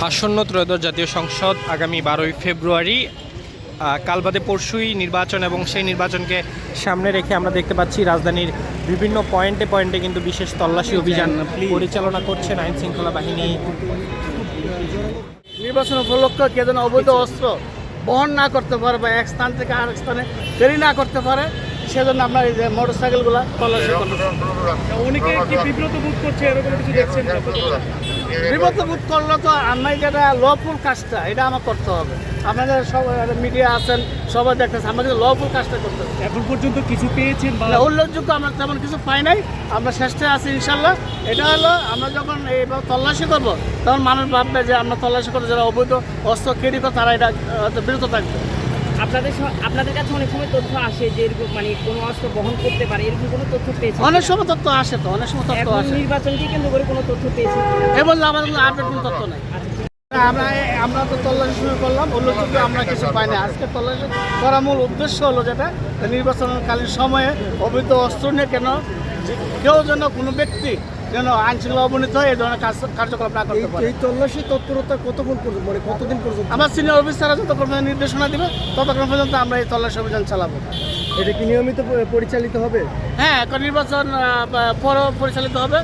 আসন্ন ত্রয়োদশ জাতীয় সংসদ আগামী 12ই ফেব্রুয়ারি, কাল বাদে পরশুই নির্বাচন এবং সেই নির্বাচনকে সামনে রেখে আমরা দেখতে পাচ্ছি রাজধানীর বিভিন্ন পয়েন্টে পয়েন্টে কিন্তু বিশেষ তল্লাশি অভিযান পরিচালনা করছেন আইন শৃঙ্খলা বাহিনী। নির্বাচন উপলক্ষে কে যেন অবৈধ অস্ত্র বহন না করতে পারে বা এক স্থান থেকে আরেক স্থানে ফেরি না করতে পারে, সেজন্য আপনার এই যে মোটর সাইকেলগুলো তল্লাশি করতেছে। অনেকে কি বিব্রত বোধ করছে এরকম কিছু দেখছেন? বিপদ বোধ করলে তো আমি যেটা লফুল কাজটা এটা আমার করতে হবে। আপনাদের সব মিডিয়া আছেন, সবাই দেখতেছে, আমাদের লফুল কাজটা করতে হবে। এখন পর্যন্ত কিছু পেয়েছেন বা না, উল্লেখযোগ্য আমরা তেমন কিছু পাই নাই, আমরা চেষ্টা আছি ইনশাল্লাহ। এটা হলো আমরা যখন এইভাবে তল্লাশি করবো তখন মানুষ ভাববে যে আমরা তল্লাশি করে যারা অবৈধ অস্ত্র ক্যারি করে তারা এটা বিরত থাকবে। আপনাদের কাছে অনেক সময় তথ্য আসে যে এরকম মানে কোনো অস্ত্র বহন করতে পারে, এরকম কোনো তথ্য পেয়েছেন? অনেক সময় তথ্য আসে, তো অনেক সময় তথ্য এখন আসে, নির্বাচনকে কেন্দ্র করে কোনো তথ্য পেয়েছেন? এ বললে আমাদের কোনো আপডেট কোনো তথ্য নাই। আমরা তো তল্লাশি শুরু করলাম, উল্লেখযোগ্য আমরা কিছু পাই না। আজকে তল্লাশি করার মূল উদ্দেশ্য হলো যেটা নির্বাচনকালীন সময়ে অবৈধ অস্ত্র নিয়ে কেউ যেন কোনো ব্যক্তি যেন আইন শৃঙ্খলা অবনীত হয় এই ধরনের কার্যকলাপ না করতে পারে। এই তল্লাশি তৎপরতা কতক্ষণ পর্যন্ত, মানে কতদিন পর্যন্ত? আমার সিনিয়র অফিসাররা যতক্ষণ পর্যন্ত নির্দেশনা দিবে ততক্ষণ পর্যন্ত আমরা এই তল্লাশি অভিযান চালাবো। এটা কি নিয়মিত পরিচালিত হবে? হ্যাঁ, এখন নির্বাচন পরও পরিচালিত হবে।